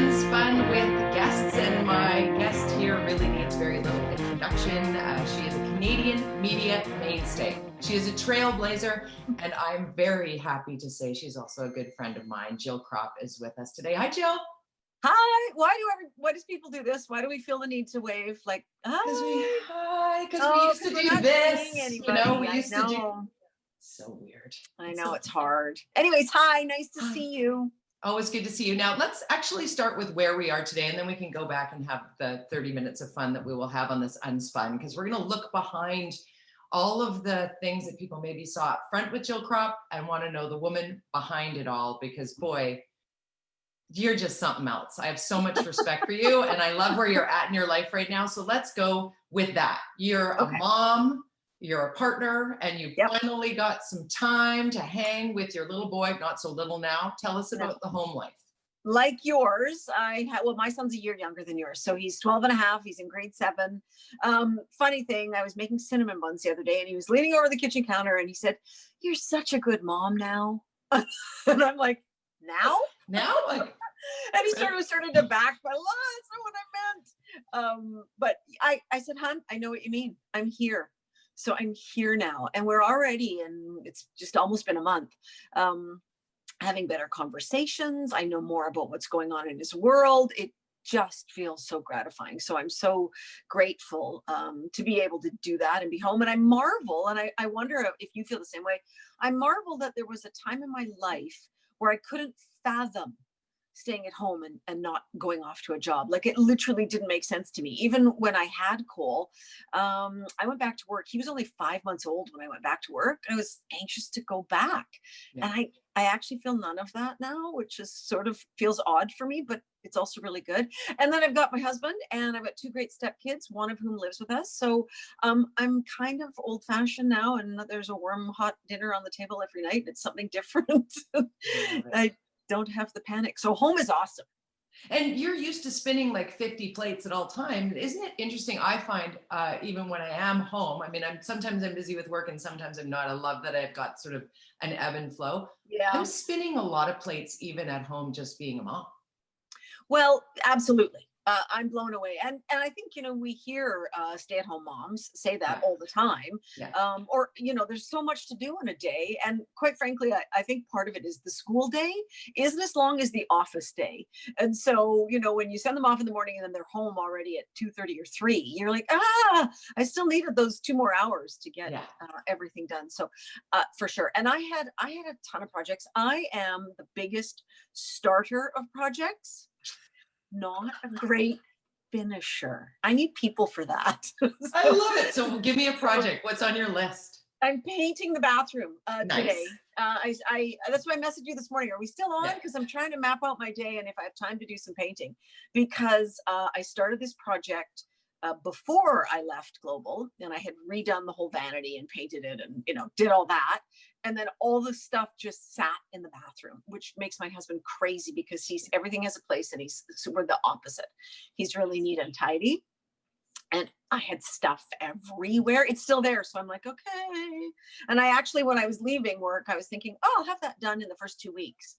Unspun with guests, and my guest here really needs very little introduction. She is a Canadian media mainstay. She is a trailblazer, and I'm very happy to say she's also a good friend of mine. Jill Krop is with us today. Hi, Jill. Hi. Why does people do this? Why do we feel the need to wave like hi? Because we used to do this. We used to do. So weird. I know it's hard. Anyways, hi. Nice to see you. Always good to see you. Now, let's actually start with where we are today, and then we can go back and have the 30 minutes of fun that we will have on this Unspun, because we're going to look behind all of the things that people maybe saw up front with Jill Krop and want to know the woman behind it all, because boy, you're just something else. I have so much respect for you, and I love where you're at in your life right now. So let's go with that. You're a mom, you're a partner, and you finally got some time to hang with your little boy, not so little now. Tell us about the home life. Like yours, my son's a year younger than yours. So he's 12 and a half. He's in grade 7. Funny thing, I was making cinnamon buns the other day, and he was leaning over the kitchen counter and he said, "You're such a good mom now." And I'm like, now? And he started to back, but that's not what I meant. But I said, "Hon, I know what you mean. I'm here." So I'm here now, and we're already, and it's just almost been a month, having better conversations. I know more about what's going on in his world. It just feels so gratifying. So I'm so grateful to be able to do that and be home. And I marvel, and I wonder if you feel the same way. I marvel that there was a time in my life where I couldn't fathom staying at home and not going off to a job. Like, it literally didn't make sense to me. Even when I had Cole, I went back to work. He was only 5 months old when I went back to work. I was anxious to go back. And I actually feel none of that now, which is sort of feels odd for me, but it's also really good. And then I've got my husband, and I've got 2 great stepkids, one of whom lives with us. So I'm kind of old fashioned now, and there's a warm, hot dinner on the table every night. It's something different. I don't have the panic. So home is awesome. And you're used to spinning like 50 plates at all time. Isn't it interesting? I find even when I am home, I mean, sometimes I'm busy with work and sometimes I'm not. I love that I've got sort of an ebb and flow. Yeah. I'm spinning a lot of plates even at home, just being a mom. Well, absolutely. I'm blown away. And I think, we hear stay-at-home moms say that all the time. Or, there's so much to do in a day. And quite frankly, I think part of it is the school day isn't as long as the office day. And so, when you send them off in the morning and then they're home already at 2:30 or 3, you're like, I still needed those 2 more hours to get everything done. So for sure. And I had a ton of projects. I am the biggest starter of projects, not a great finisher. I need people for that. I love it. So give me a project. What's on your list? I'm painting the bathroom today. That's why I messaged you this morning. Are we still on? Because I'm trying to map out my day and if I have time to do some painting. Because I started this project before I left Global, and I had redone the whole vanity and painted it and, did all that. And then all the stuff just sat in the bathroom, which makes my husband crazy because everything has a place, and we're the opposite. He's really neat and tidy. And I had stuff everywhere. It's still there. So I'm like, okay. And I actually, when I was leaving work, I was thinking, I'll have that done in the first 2 weeks.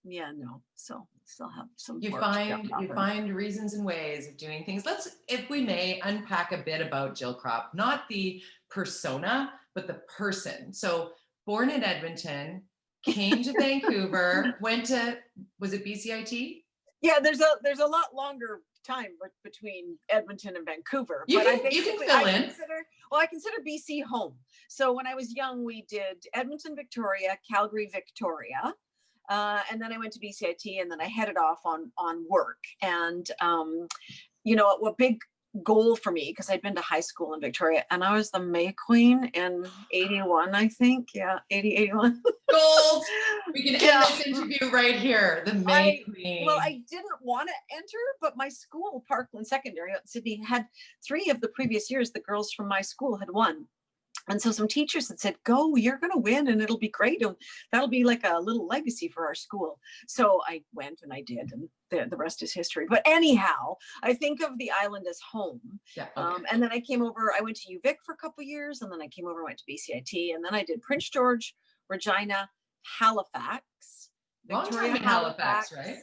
Yeah, no. So still have some. You find reasons and ways of doing things. Let's, if we may, unpack a bit about Jill Krop, not the persona, but the person. So born in Edmonton, came to Vancouver, went to, was it BCIT? Yeah, there's a lot longer time between Edmonton and Vancouver. You can fill in. I consider BC home. So when I was young, we did Edmonton, Victoria, Calgary, Victoria. And then I went to BCIT, and then I headed off on work. And, a big goal for me, because I'd been to high school in Victoria, and I was the May Queen in 81, I think. Yeah, 81. Gold. We can end this interview right here. The May Queen. Well, I didn't want to enter, but my school, Parkland Secondary out in Sydney, had 3 of the previous years the girls from my school had won. And so some teachers had said, go, you're going to win and it'll be great. And that'll be like a little legacy for our school. So I went and I did, and the rest is history. But anyhow, I think of the island as home. And then I came over, I went to UVic for a couple of years, and then I came over and went to BCIT, and then I did Prince George, Victoria, Long time in Halifax, right?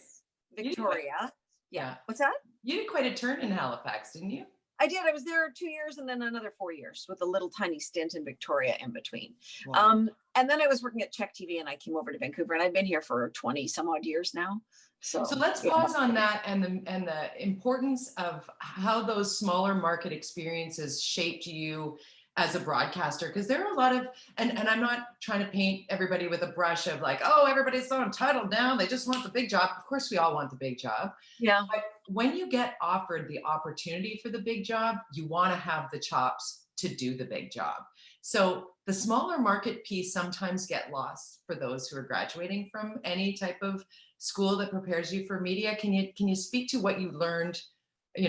Victoria. Yeah. What's that? You did quite a turn in Halifax, didn't you? I did. I was there 2 years and then another 4 years with a little tiny stint in Victoria in between. Wow. And then I was working at Czech TV and I came over to Vancouver and I've been here for 20 some odd years now. So let's pause on that and the importance of how those smaller market experiences shaped you as a broadcaster, because there are a lot of, and I'm not trying to paint everybody with a brush of like, oh, everybody's so entitled now, they just want the big job. Of course, we all want the big job. Yeah. But when you get offered the opportunity for the big job, you want to have the chops to do the big job. So the smaller market piece sometimes get lost for those who are graduating from any type of school that prepares you for media. Can you speak to what you learned,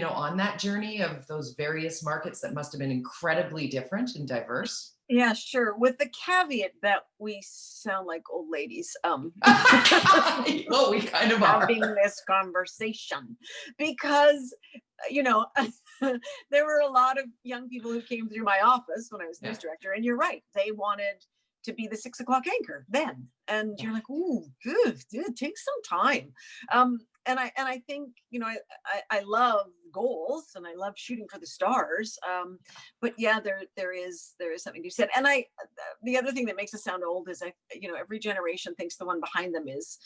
on that journey of those various markets that must have been incredibly different and diverse? Yeah, sure. With the caveat that we sound like old ladies. Well, we kind of are having this conversation because, there were a lot of young people who came through my office when I was news director, and you're right, they wanted to be the 6 o'clock anchor then, and you're like, ooh, good, it takes some time. And I think, I love goals and I love shooting for the stars. But yeah, there is something to be said. And the other thing that makes us sound old is every generation thinks the one behind them is,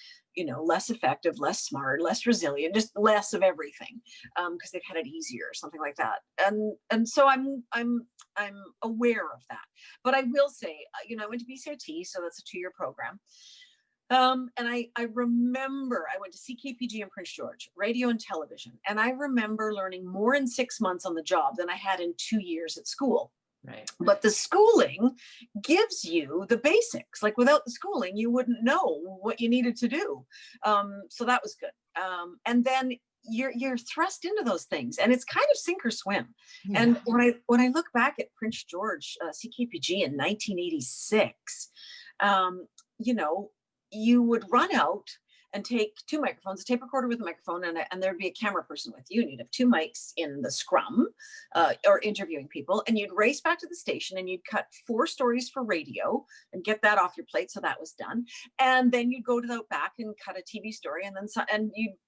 less effective, less smart, less resilient, just less of everything, because they've had it easier or something like that. And so I'm aware of that. But I will say, I went to BCRT, so that's a 2-year program. And I remember I went to CKPG in Prince George, radio and television. And I remember learning more in 6 months on the job than I had in 2 years at school. Right. But the schooling gives you the basics. Like without the schooling, you wouldn't know what you needed to do. So that was good. And then you're thrust into those things and it's kind of sink or swim. Yeah. And when I look back at Prince George, CKPG in 1986, you would run out and take 2 microphones, a tape recorder with a microphone, and there'd be a camera person with you. And you'd have 2 mics in the scrum or interviewing people. And you'd race back to the station and you'd cut 4 stories for radio and get that off your plate. So that was done. And then you'd go to the back and cut a TV story. And then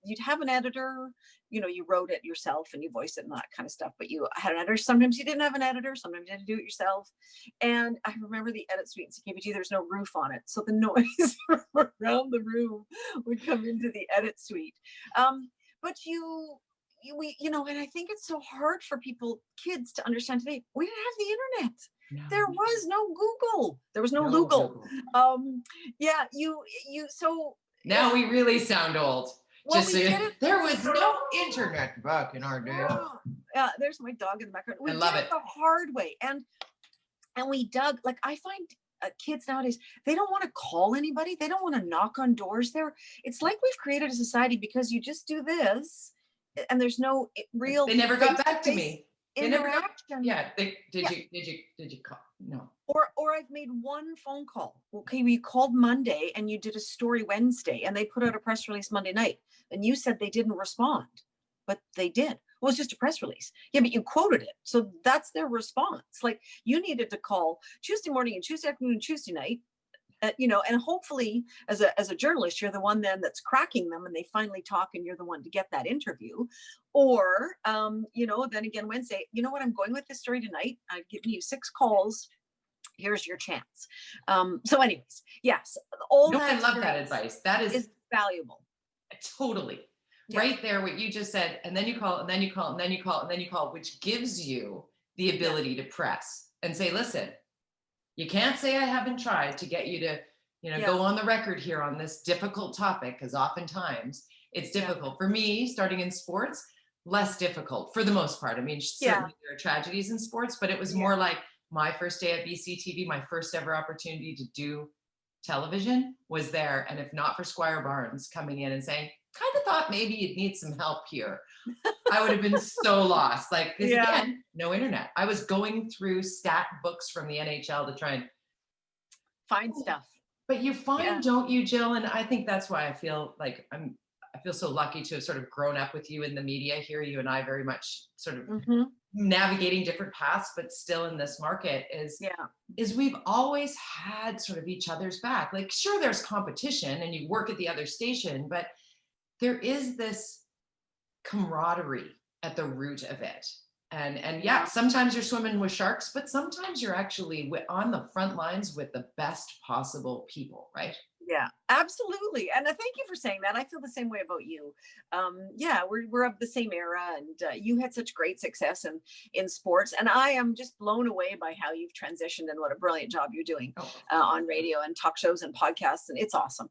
you'd have an editor, you wrote it yourself and you voiced it and that kind of stuff. But you had an editor. Sometimes you didn't have an editor. Sometimes you had to do it yourself. And I remember the edit suite in CKPG, there's no roof on it. So the noise around the room would come into the edit suite. But and I think it's so hard for kids to understand today. We didn't have the internet. No. There was no Google. There was no Google. So now we really sound old. Well, just saying, there was no internet back in our day. Yeah, there's my dog in the background. We I love did it the hard way, and we dug. Like I find kids nowadays, they don't want to call anybody. They don't want to knock on doors. It's like we've created a society because you just do this, and there's no real. They never got back to me. They never got. Yeah. Did you call? No. Or I've made one phone call. Okay, we called Monday and you did a story Wednesday and they put out a press release Monday night and you said they didn't respond, but they did. Well, it's just a press release. Yeah, but you quoted it. So that's their response. Like you needed to call Tuesday morning and Tuesday afternoon and Tuesday night, and hopefully as a journalist, you're the one then that's cracking them and they finally talk and you're the one to get that interview. Or, then again, Wednesday, you know what, I'm going with this story tonight. I've given you 6 calls. Here's your chance. So anyways, yes, I love that advice. That is valuable. Totally. Yeah. Right there, what you just said, and then you call, and then you call, and then you call, and then you call, which gives you the ability to press and say, listen, you can't say I haven't tried to get you to, go on the record here on this difficult topic, because oftentimes it's difficult. For me, starting in sports, less difficult for the most part. I mean, certainly there are tragedies in sports, but it was more like my first day at BCTV, my first ever opportunity to do television was there. And if not for Squire Barnes coming in and saying, kind of thought maybe you'd need some help here, I would have been so lost. Like, because again, no internet. I was going through stat books from the NHL to try and find stuff. But you find, don't you, Jill? And I think that's why I feel like I feel so lucky to have sort of grown up with you in the media here. You and I very much sort of navigating different paths, but still in this market is we've always had sort of each other's back. Like, sure, there's competition and you work at the other station, but there is this camaraderie at the root of it. And yeah, sometimes you're swimming with sharks, but sometimes you're actually on the front lines with the best possible people, right? Yeah, absolutely. And thank you for saying that. I feel the same way about you. Yeah, we're of the same era, and you had such great success in sports. And I am just blown away by how you've transitioned and what a brilliant job you're doing on radio and talk shows and podcasts. And it's awesome.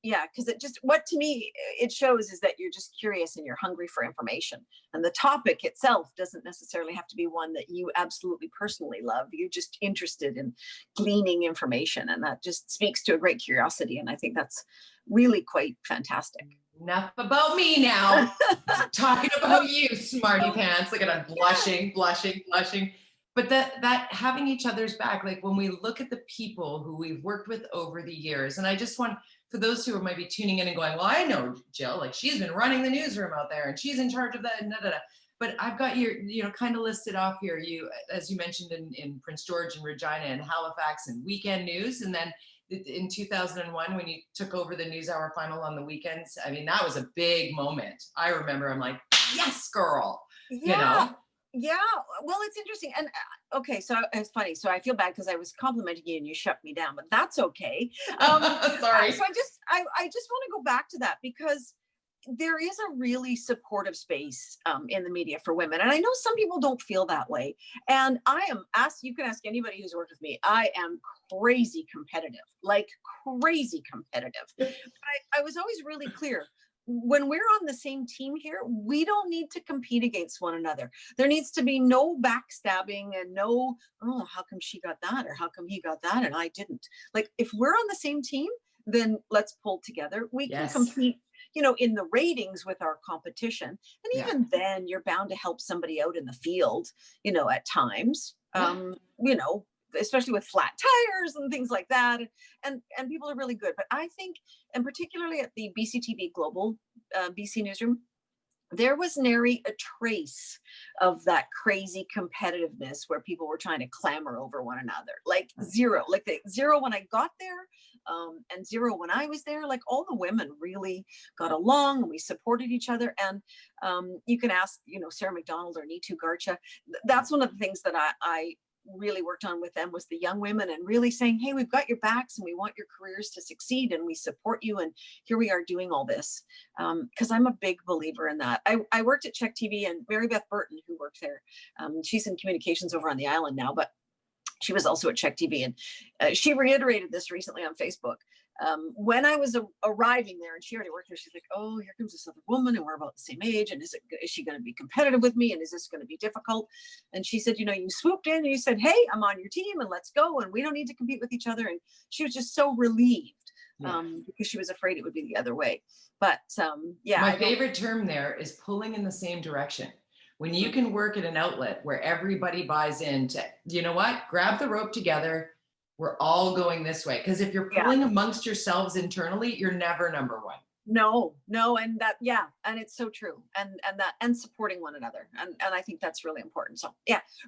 Yeah, because it just, what to me it shows is that you're just curious and you're hungry for information. And the topic itself doesn't necessarily have to be one that you absolutely personally love. You're just interested in gleaning information, and that just speaks to a great curiosity. And I think that's really quite fantastic. Enough about me now. Talking about you, smarty pants. Look at I'm blushing. But that having each other's back, like when we look at the people who we've worked with over the years, and I just want, for those who might be tuning in and going, well, I know Jill, like she's been running the newsroom out there and she's in charge of that. But I've got your, kind of listed off here. You, as you mentioned in Prince George and Regina and Halifax and Weekend News. And then in 2001, when you took over the NewsHour final on the weekends, I mean, that was a big moment. I remember, I'm like, yes, girl, Yeah. Yeah, well, it's interesting. And okay, so it's funny. So I feel bad because I was complimenting you and you shut me down, but that's okay. Sorry. So I just want to go back to that, because there is a really supportive space in the media for women. And I know some people don't feel that way. And you can ask anybody who's worked with me, I am crazy competitive, like crazy competitive. But I was always really clear. When we're on the same team here, we don't need to compete against one another. There needs to be no backstabbing and no, oh, how come she got that? Or how come he got that and I didn't? Like, if we're on the same team, then let's pull together. We can compete, in the ratings with our competition. And even then you're bound to help somebody out in the field, at times, especially with flat tires and things like that. And people are really good. But I think, and particularly at the BCTV Global BC Newsroom, there was nary a trace of that crazy competitiveness where people were trying to clamor over one another. Like zero, like the zero when I got there, and zero when I was there. Like all the women really got along and we supported each other. And you can ask, Sarah McDonald or Neetu Garcha. That's one of the things that I really worked on with them, was the young women, and really saying, hey, we've got your backs and we want your careers to succeed and we support you. And here we are doing all this. Because I'm a big believer in that. I worked at Check TV, and Mary Beth Burton, who worked there, she's in communications over on the island now, but she was also at Check TV. And she reiterated this recently on Facebook. When I was arriving there, and she already worked there, she's like, oh, here comes this other woman and we're about the same age. And is she going to be competitive with me? And is this going to be difficult? And she said, you swooped in and you said, hey, I'm on your team and let's go. And we don't need to compete with each other. And she was just so relieved because she was afraid it would be the other way. But my favorite term there is pulling in the same direction. When you can work at an outlet where everybody buys into, grab the rope together. We're all going this way. Because if you're pulling amongst yourselves internally, you're never number one. No. And that, and it's so true. And supporting one another. And I think that's really important. So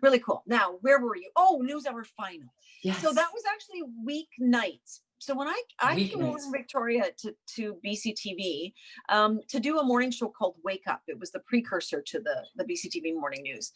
really cool. Now, where were you? Oh, NewsHour final. Yes. So that was actually weeknights. So when I came over from Victoria to BCTV to do a morning show called Wake Up, it was the precursor to the BCTV morning news.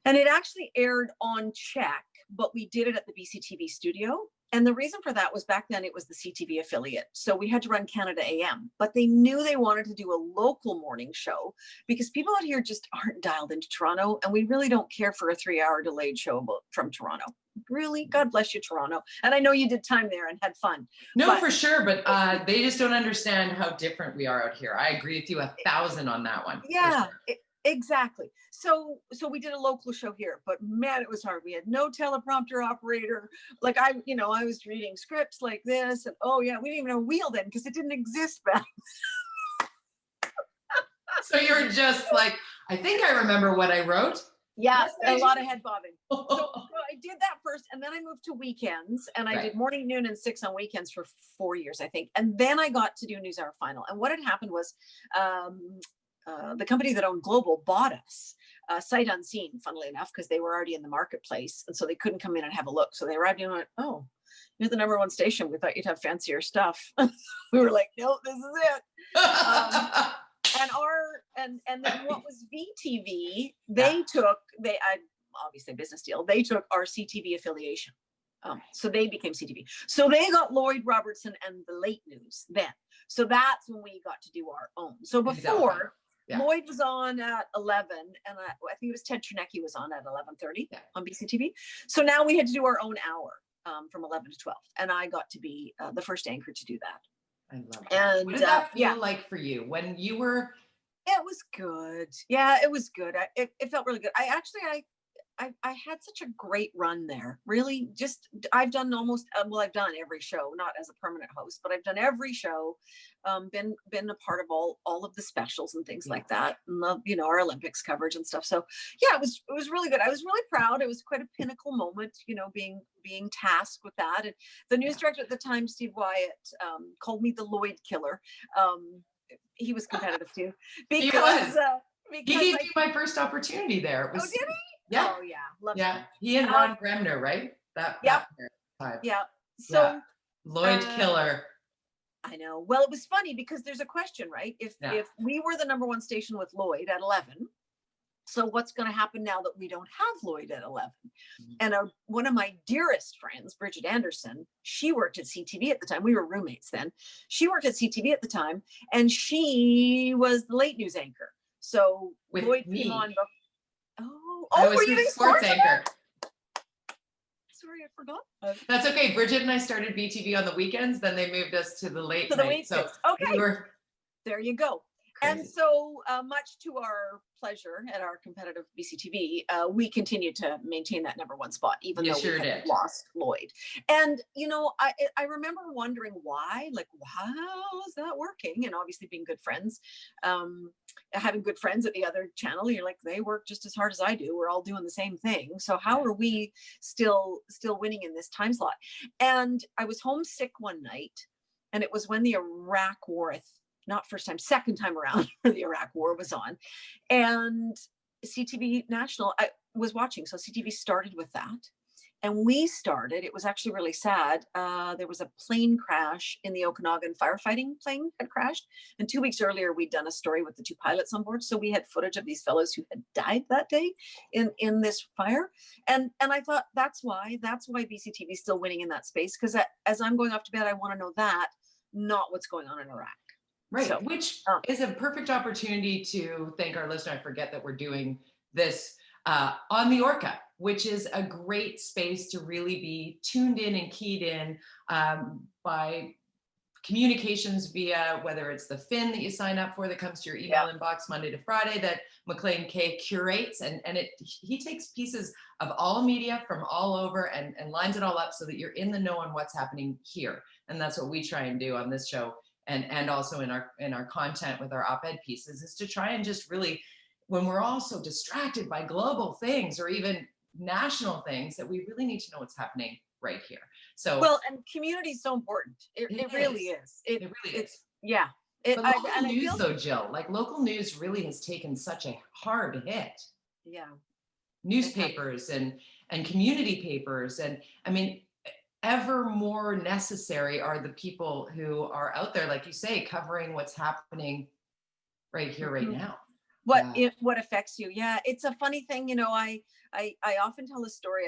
And it actually aired on Check, but we did it at the BCTV studio. And the reason for that was back then it was the CTV affiliate. So we had to run Canada AM, but they knew they wanted to do a local morning show because people out here just aren't dialed into Toronto. And we really don't care for a 3-hour delayed show from Toronto. Really, God bless you, Toronto. And I know you did time there and had fun. No, for sure. But they just don't understand how different we are out here. I agree with you 1,000 on that one. Yeah. Exactly. So we did a local show here, but man, it was hard. We had no teleprompter operator. Like I was reading scripts like this, and we didn't even have a wheel then because it didn't exist back. So you're just like, I think I remember what I wrote. Yeah, a lot of head bobbing. So I did that first, and then I moved to weekends, and I did morning, noon, and 6 on weekends for 4 years, I think. And then I got to do NewsHour final. And what had happened was, the company that owned Global bought us sight unseen, funnily enough, because they were already in the marketplace. And so they couldn't come in and have a look. So they arrived and went, oh, you're the #1 station. We thought you'd have fancier stuff. We were like, no, this is it. and then what was VTV, I obviously business deal, they took our CTV affiliation. So they became CTV. So they got Lloyd Robertson and the late news then. So that's when we got to do our own. So before, Lloyd was on at 11, and I think it was Ted Chernecki was on at 11:30 on BCTV. So now we had to do our own hour from 11 to 12, and I got to be the first anchor to do that. I love that. And what did that feel like for you when you were? It was good. Yeah, it was good. It felt really good. I had such a great run there. Really, I've done almost, I've done every show, not as a permanent host, but I've done every show, been a part of all of the specials and things like that. And love, our Olympics coverage and stuff. So yeah, it was really good. I was really proud. It was quite a pinnacle moment, being tasked with that. And the news director at the time, Steve Wyatt, called me the Lloyd killer. He was competitive too, because he gave me my first opportunity there. It was, oh, did he? Yeah. Oh yeah. Love yeah. Him. He and Ron Bremner, right? That time. Yeah. So Lloyd killer. I know. Well, it was funny because there's a question, right? If we were the number one station with Lloyd at 11, so what's going to happen now that we don't have Lloyd at 11? And one of my dearest friends, Bridget Anderson, she worked at CTV at the time. We were roommates then. She worked at CTV at the time, and she was the late news anchor. So with Lloyd me. came on. I was the sports anchor. Sorry, I forgot. That's okay. Bridget and I started BTV on the weekends. Then they moved us to the late night. So okay, there you go. Crazy. And so much to our pleasure at our competitive BCTV, we continued to maintain that number one spot, even though we had lost Lloyd. And, I remember wondering why, how is that working? And obviously being good friends, having good friends at the other channel, you're like, they work just as hard as I do. We're all doing the same thing. So how are we still winning in this time slot? And I was homesick one night, and it was when the Iraq War, not first time, second time around, where the Iraq War was on. And CTV National, I was watching. So CTV started with that. And it was actually really sad. There was a plane crash in the Okanagan. Firefighting plane had crashed. And 2 weeks earlier, we'd done a story with the 2 pilots on board. So we had footage of these fellows who had died that day in this fire. And I thought that's why BCTV is still winning in that space. Because as I'm going off to bed, I want to know that, not what's going on in Iraq. Right, so, which is a perfect opportunity to thank our listener. I forget that we're doing this on the Orca, which is a great space to really be tuned in and keyed in by communications via whether it's the fin that you sign up for that comes to your email inbox Monday to Friday that McLean K curates, and he takes pieces of all media from all over and lines it all up so that you're in the know on what's happening here. And that's what we try and do on this show. And also in our content with our op-ed pieces is to try and just really, when we're all so distracted by global things or even national things, that we really need to know what's happening right here. So and community is so important. It really is. It really is. Yeah. But local news though, Jill, local news really has taken such a hard hit. Yeah. Newspapers and community papers, and I mean, ever more necessary are the people who are out there, like you say, covering what's happening right here, right now. What affects you? Yeah, it's a funny thing. I often tell a story.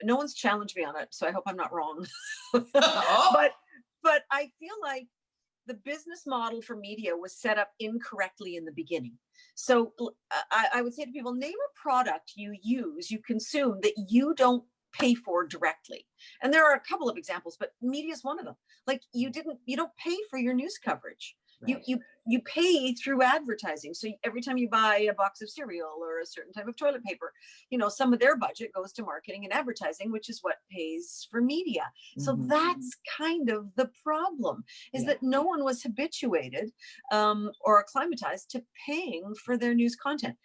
No one's challenged me on it, so I hope I'm not wrong. But I feel like the business model for media was set up incorrectly in the beginning. So I would say to people, name a product you use, you consume, that you don't pay for directly. And there are a couple of examples, but media is one of them. You don't pay for your news coverage. Right. You pay through advertising. So every time you buy a box of cereal or a certain type of toilet paper, some of their budget goes to marketing and advertising, which is what pays for media. So that's kind of the problem, is that no one was habituated or acclimatized to paying for their news content.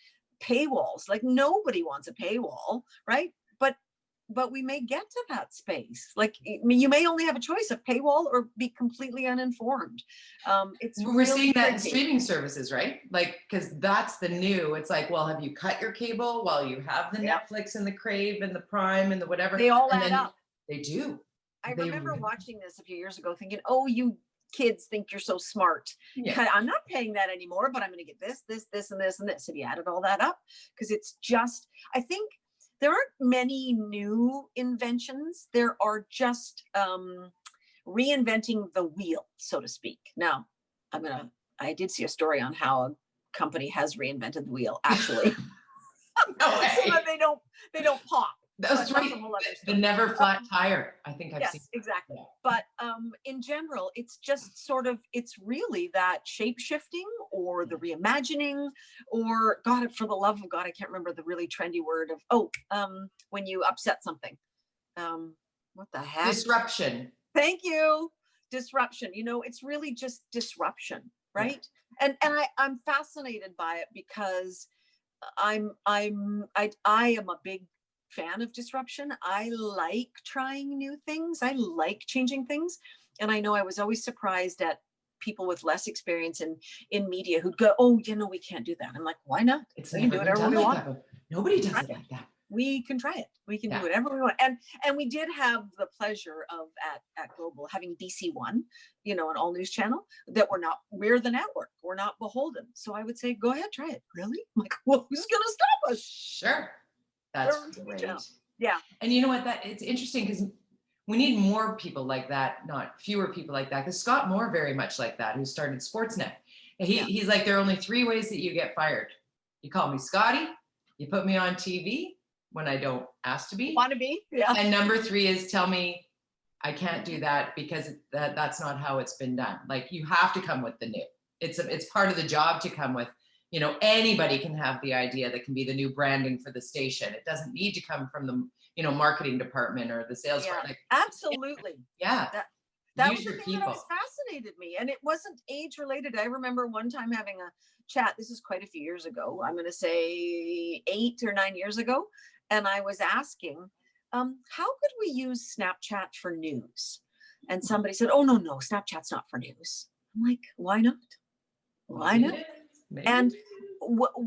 Paywalls, nobody wants a paywall, right? But we may get to that space. You may only have a choice of paywall or be completely uninformed. We're seeing that in streaming services, right? Because that's the new. It's well, have you cut your cable while you have the Netflix and the Crave and the Prime and the whatever? They all add up. They do. I remember watching this a few years ago thinking, oh, you kids think you're so smart. Yeah. I'm not paying that anymore, but I'm going to get this, and this, and this. Have you added all that up? Because it's just, I think there aren't many new inventions. There are just reinventing the wheel, so to speak. Now, I did see a story on how a company has reinvented the wheel, actually. No way. So that they don't pop. That's right. The never flat tire. I think I've seen. Yes, exactly. But in general, it's just sort of, it's really that shape shifting or the reimagining, or God, for the love of God, I can't remember the really trendy word of, when you upset something. What the heck? Disruption. Thank you. Disruption. It's really just disruption, right? Yeah. And I'm fascinated by it because I am a big fan of disruption. I like trying new things. I like changing things. And I know I was always surprised at people with less experience in media who'd go, oh, we can't do that. I'm like, why not? We can do whatever we want. Nobody does it like that. We can try it. We can do whatever we want. And we did have the pleasure of at Global having BC1, an all news channel that we're the network. We're not beholden. So I would say, go ahead, try it. Really? I'm like, well, who's going to stop us? Sure. That's great. Yeah. And you know what, it's interesting because we need more people like that, not fewer people like that. Because Scott Moore very much like that, who started Sportsnet. He's like, there are only 3 ways that you get fired. You call me Scotty, you put me on TV when I don't ask to be. Want to be? Yeah. And number 3 is tell me I can't do that because that's not how it's been done. Like, you have to come with the new. It's part of the job to come with. Anybody can have the idea that can be the new branding for the station. It doesn't need to come from the, marketing department or the sales. Like, absolutely. Yeah. That was the thing that fascinated me. And it wasn't age related. I remember one time having a chat. This is quite a few years ago. I'm going to say 8 or 9 years ago. And I was asking, how could we use Snapchat for news? And somebody said, oh, no, Snapchat's not for news. I'm like, why not? Why not? Maybe. And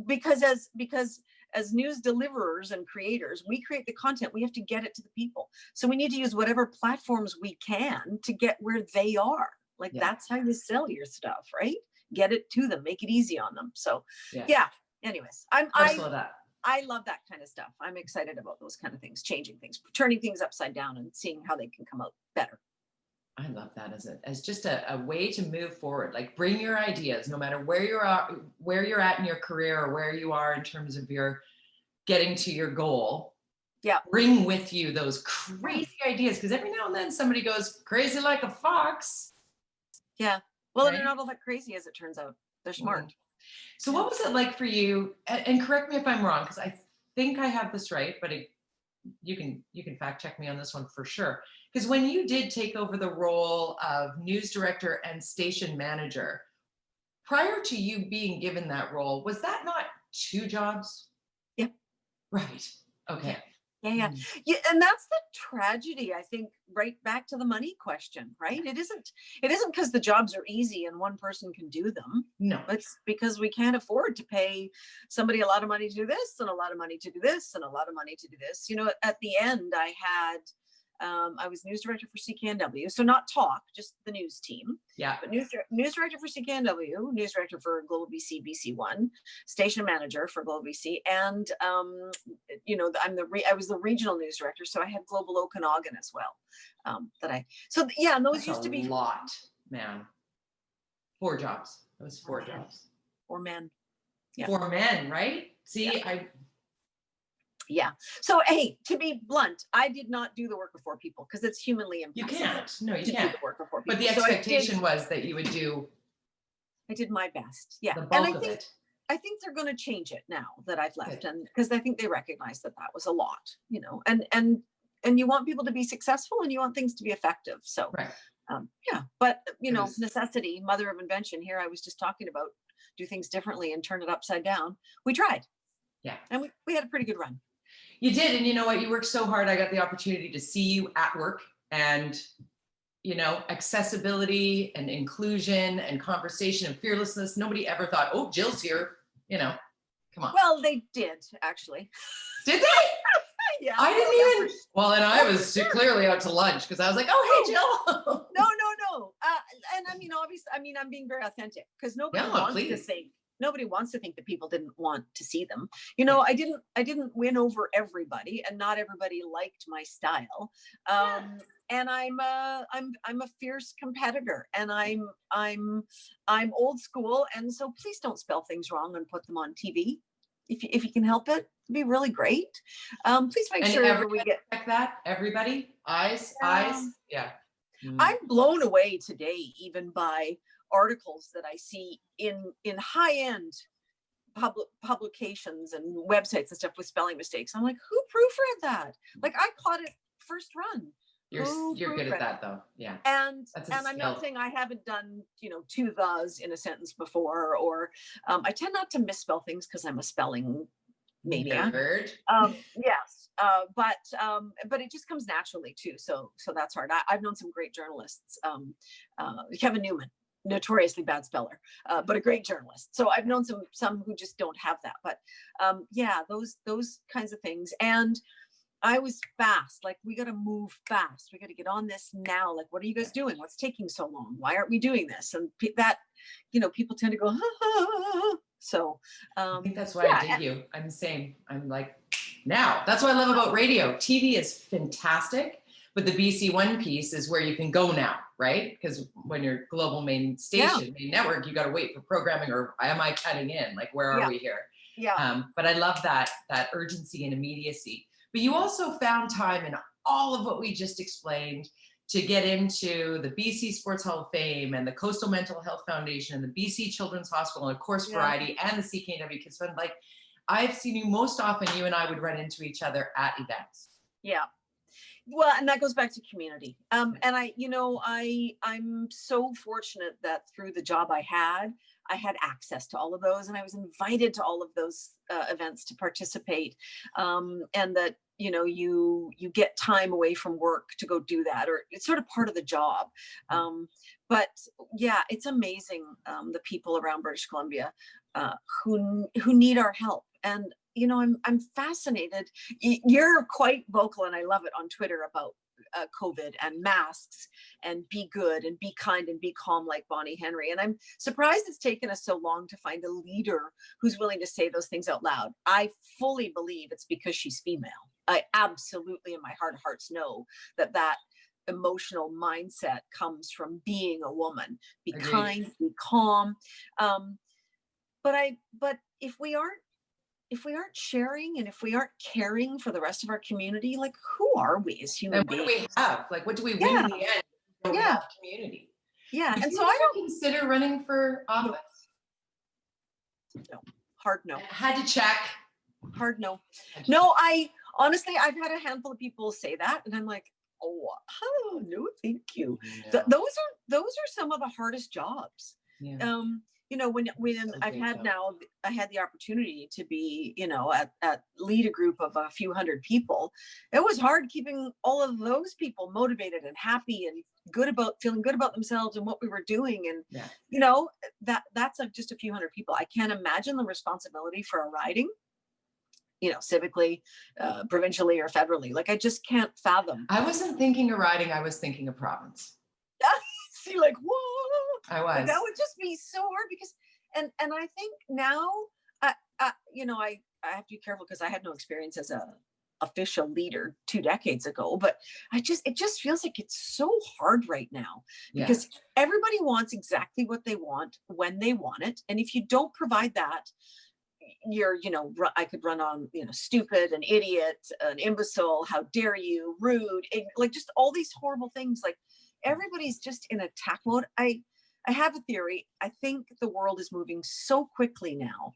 because as news deliverers and creators, we create the content, we have to get it to the people. So we need to use whatever platforms we can to get where they are. Like, that's how you sell your stuff, right? Get it to them, make it easy on them. So anyways, I love that kind of stuff. I'm excited about those kind of things, changing things, turning things upside down and seeing how they can come out better. I love that as just a way to move forward. Like, bring your ideas, no matter where you're at in your career or where you are in terms of your getting to your goal. Yeah. Bring with you those crazy ideas, because every now and then somebody goes crazy like a fox. Yeah. Well, right? They're not all that crazy, as it turns out. They're smart. Mm-hmm. So what was it like for you? And correct me if I'm wrong, because I think I have this right, but you can fact check me on this one for sure. Because when you did take over the role of news director and station manager, prior to you being given that role, was that not 2 jobs? Yeah. Right. Okay. Yeah. And that's the tragedy, I think, right back to the money question, right? It isn't because the jobs are easy and one person can do them. No. It's because we can't afford to pay somebody a lot of money to do this and a lot of money to do this and a lot of money to do this. At the end, I was news director for CKNW, so not talk, just the news team. Yeah. But news director for CKNW, news director for Global-BC, BC1, station manager for Global-BC, and I was the regional news director, so I had Global Okanagan as well. And those used to be a lot, man. 4 jobs. That was 4 jobs. 4 men. Yeah. 4 men, right? See, Yeah. So, hey, to be blunt, I did not do the work of 4 people because it's humanly impossible. You can't. No, you can't. Do the work of 4 people. But the expectation was that you would do. I did my best. Yeah. The bulk of it. I think they're going to change it now that I've left, and because I think they recognize that was a lot, and you want people to be successful and you want things to be effective. So, right. But necessity, mother of invention. Here, I was just talking about do things differently and turn it upside down. We tried. Yeah. And we had a pretty good run. You did. And you know what? You worked so hard. I got the opportunity to see you at work, and, accessibility and inclusion and conversation and fearlessness. Nobody ever thought, oh, Jill's here, come on. Well, they did actually. Did they? Yeah. I didn't even. Well, and I was clearly out to lunch because I was like, oh, hey, Jill. No. obviously, I mean, I'm being very authentic because Yeah, please. nobody wants to think that people didn't want to see them. I didn't win over everybody, and not everybody liked my style. And I'm a fierce competitor, and I'm old school, and so please don't spell things wrong and put them on TV. If you can help it, it'd be really great. Please make sure we get like that. Everybody, eyes, yeah. I'm blown away today, even by articles that I see in high-end publications and websites and stuff with spelling mistakes. I'm like, who proofread that? Like, I caught it first run. You're good at that, though. Yeah. And I'm not saying I haven't done, two thes in a sentence before, or I tend not to misspell things because I'm a spelling maniac. Yes. But it just comes naturally too. So that's hard. I've known some great journalists. Kevin Newman, notoriously bad speller, but a great journalist. So I've known some who just don't have that. But those kinds of things. And I was fast. Like, we got to move fast. We got to get on this now. Like, what are you guys doing? What's taking so long? Why aren't we doing this? And that, people tend to go, So I think that's why I dig you. I'm the same. I'm like, now. That's what I love about radio. TV is fantastic, but the BC One piece is where you can go now, right? Because when you're global main station, main network, you got to wait for programming, or am I cutting in? Like, where are we here? Yeah. But I love that urgency and immediacy. But you also found time in all of what we just explained to get into the BC Sports Hall of Fame and the Coastal Mental Health Foundation and the BC Children's Hospital and, of course, Variety and the CKNW Kids Fund. Like, I've seen you most often, you and I would run into each other at events. Yeah. Well, and that goes back to community. And I'm so fortunate that through the job I had access to all of those, and I was invited to all of those events to participate. And that, you get time away from work to go do that, or it's sort of part of the job. But yeah, it's amazing, the people around British Columbia who need our help. And I'm fascinated. You're quite vocal, and I love it, on Twitter about COVID and masks and be good and be kind and be calm like Bonnie Henry. And I'm surprised it's taken us so long to find a leader who's willing to say those things out loud. I fully believe it's because she's female. I absolutely, in my heart of hearts, know that emotional mindset comes from being a woman. Be kind, be calm. But if we aren't sharing, and if we aren't caring for the rest of our community, like, who are we as human beings? What do we have? Like, what do we win in the end? We don't have community. Yeah. Did and you so I don't consider running for office. No. Hard no. Had to check. Hard no. No, honestly, I've had a handful of people say that, and I'm like, oh no, thank you. No. Those are some of the hardest jobs. Yeah. When I had the opportunity to be, at lead a group of a few hundred people, it was hard keeping all of those people motivated and happy and feeling good about themselves and what we were doing. And, that's just a few hundred people. I can't imagine the responsibility for a riding, civically, provincially, or federally. Like, I just can't fathom. I wasn't thinking of riding. I was thinking of province. See, like, whoa. I was. That would just be so hard, because, and I think now, I have to be careful because I had no experience as a official leader 2 decades ago, but it just feels like it's so hard right now, because everybody wants exactly what they want when they want it. And if you don't provide that, I could run on, stupid, an idiot, an imbecile, how dare you, rude, like, just all these horrible things. Like, everybody's just in attack mode. I have a theory. I think the world is moving so quickly now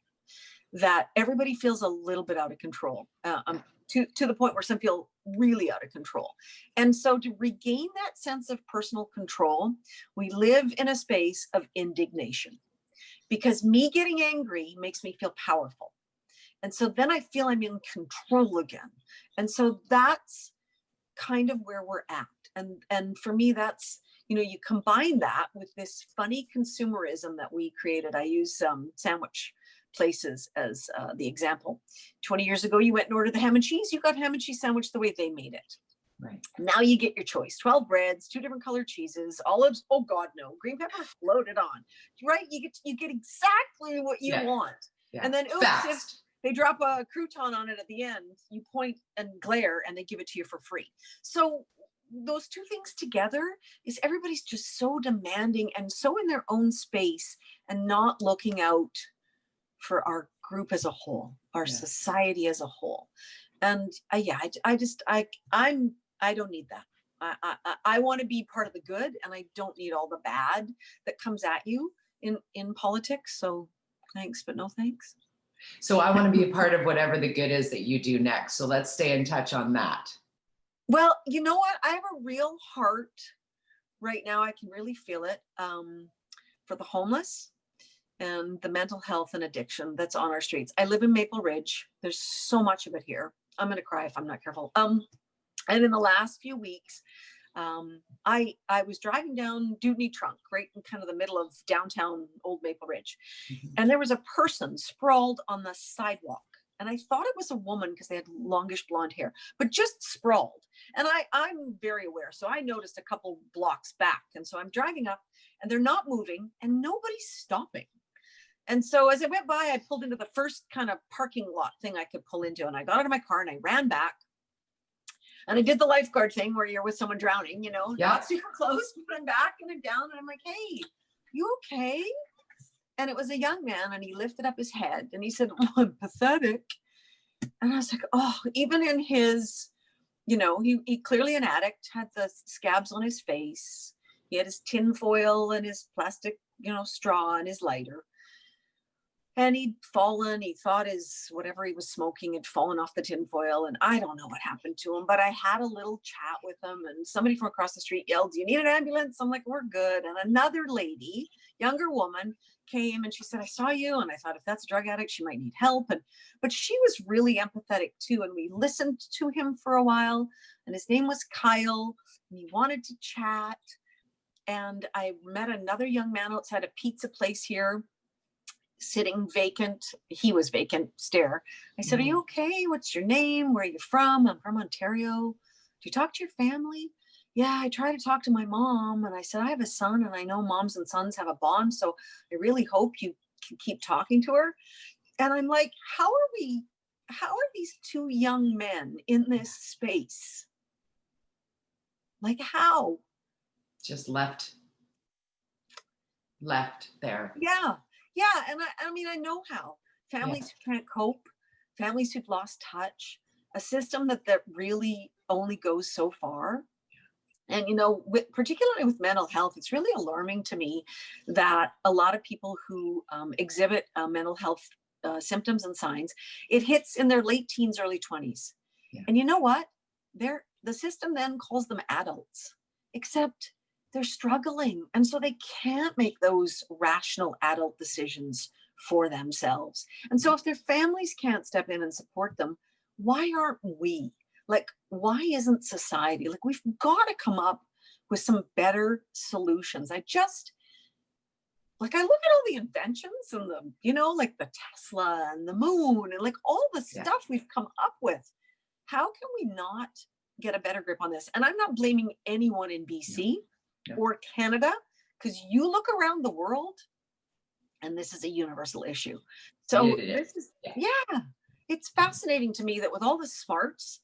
that everybody feels a little bit out of control, to the point where some feel really out of control. And so, to regain that sense of personal control, we live in a space of indignation, because me getting angry makes me feel powerful. And so then I feel I'm in control again. And so that's kind of where we're at. And for me, that's, you combine that with this funny consumerism that we created. I use sandwich places as the example. 20 years ago, you went and ordered the ham and cheese. You got ham and cheese sandwich the way they made it. Right. Now you get your choice: 12 breads, 2 different colored cheeses, olives. Oh God, no, green pepper loaded on. Right? You get exactly what you want. Yeah. And then oops, Fast. if they drop a crouton on it at the end, you point and glare and they give it to you for free. So those two things together is everybody's just so demanding and so in their own space and not looking out for our group as a whole, our society as a whole. And I don't need that. I want to be part of the good, and I don't need all the bad that comes at you in politics. So thanks, but no thanks. So I want to be a part of whatever the good is that you do next. So let's stay in touch on that. Well, you know what? I have a real heart right now. I can really feel it for the homeless and the mental health and addiction that's on our streets. I live in Maple Ridge. There's so much of it here. I'm going to cry if I'm not careful. And in the last few weeks, I was driving down Dewdney Trunk, right in kind of the middle of downtown Old Maple Ridge. And there was a person sprawled on the sidewalk. And I thought it was a woman because they had longish blonde hair, but just sprawled. And I'm very aware. So I noticed a couple blocks back. And so I'm driving up and they're not moving and nobody's stopping. And so as I went by, I pulled into the first kind of parking lot thing I could pull into. And I got out of my car and I ran back. And I did the lifeguard thing where you're with someone drowning, not super close, but I'm back and I'm down and I'm like, hey, you okay? And it was a young man and he lifted up his head and he said, oh, I'm pathetic. And I was like, oh, even in his, he clearly an addict, had the scabs on his face. He had his tin foil and his plastic, straw and his lighter. And he'd fallen, he thought his, whatever he was smoking had fallen off the tinfoil. And I don't know what happened to him, but I had a little chat with him and somebody from across the street yelled, do you need an ambulance? I'm like, we're good. And another lady, younger woman, came and she said, I saw you. And I thought if that's a drug addict, she might need help. But she was really empathetic too. And we listened to him for a while and his name was Kyle and he wanted to chat. And I met another young man outside a pizza place here, sitting vacant. He was vacant, stare. I said, are you okay? What's your name? Where are you from? I'm from Ontario. Do you talk to your family? Yeah, I try to talk to my mom. And I said, I have a son and I know moms and sons have a bond. So I really hope you can keep talking to her. And I'm like, how are these two young men in this space? Like how? Just left there. Yeah. And I mean, I know how families who can't cope, families who've lost touch, a system that really only goes so far. And, particularly with mental health, it's really alarming to me that a lot of people who exhibit mental health symptoms and signs, it hits in their late teens, early 20s. Yeah. And you know what? The system then calls them adults, except they're struggling. And so they can't make those rational adult decisions for themselves. And so if their families can't step in and support them, why aren't we? Like, why isn't society? Like, we've got to come up with some better solutions. I look at all the inventions and like the Tesla and the moon and like all the stuff we've come up with. How can we not get a better grip on this? And I'm not blaming anyone in BC or Canada, because you look around the world and this is a universal issue. So this is, it's fascinating to me that with all the smarts,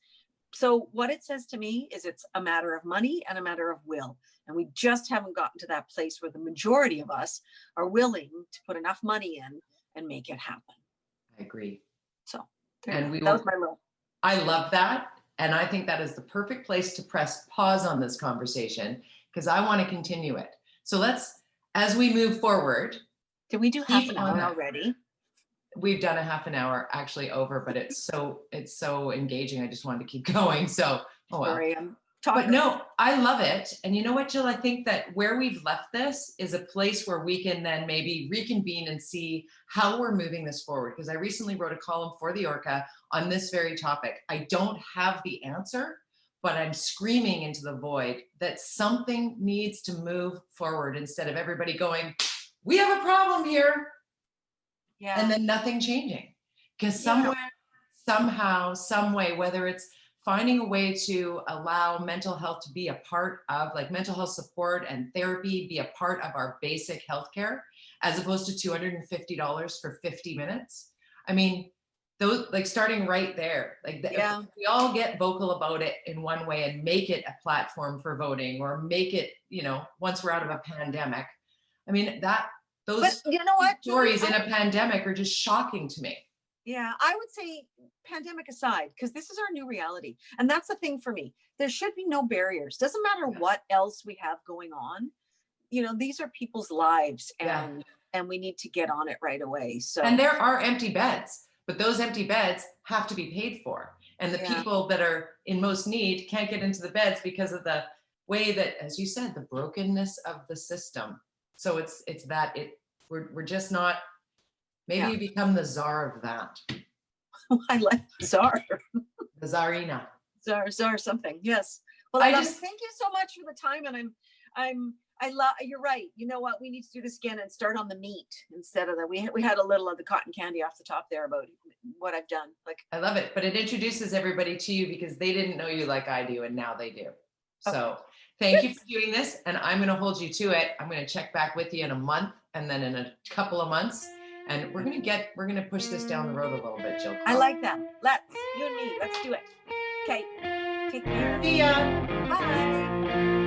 so what it says to me is it's a matter of money and a matter of will. And we just haven't gotten to that place where the majority of us are willing to put enough money in and make it happen. I agree. So that was my little. I love that. And I think that is the perfect place to press pause on this conversation because I want to continue it. So let's, as we move forward. Did we do half an hour already? We've done a half an hour actually over, but it's so engaging. I just wanted to keep going. So, sorry, I'm talking. But no, I love it. And you know what, Jill? I think that where we've left this is a place where we can then maybe reconvene and see how we're moving this forward. Because I recently wrote a column for the Orca on this very topic. I don't have the answer, but I'm screaming into the void that something needs to move forward instead of everybody going, we have a problem here. Yeah. And then nothing changing. Because somewhere, somehow, some way, whether it's finding a way to allow mental health to be a part of, like, mental health support and therapy be a part of our basic healthcare, as opposed to $250 for 50 minutes. I mean, those, like, starting right there, like, if we all get vocal about it in one way and make it a platform for voting, or make it, you know, once we're out of a pandemic. I mean, those But you know what, stories in a pandemic are just shocking to me. Yeah, I would say pandemic aside, because this is our new reality. And that's the thing for me. There should be no barriers. Doesn't matter what else we have going on. You know, these are people's lives, and we need to get on it right away. So, and there are empty beds, but those empty beds have to be paid for. And the people that are in most need can't get into the beds because of the way that, as you said, the brokenness of the system. So we're just not. Maybe you become the czar of that. I like czar. The czarina. Czar something. Yes. Well, thank you so much for the time. And I love, you're right. You know what? We need to do this again and start on the meat instead of we had a little of the cotton candy off the top there about what I've done. Like, I love it, but it introduces everybody to you because they didn't know you like I do. And now they do. So thank you for doing this. And I'm going to hold you to it. I'm going to check back with you in a month, and then in a couple of months. And we're gonna push this down the road a little bit, Jill Krop. I like that. You and me, let's do it. Okay, take care. See ya. Bye.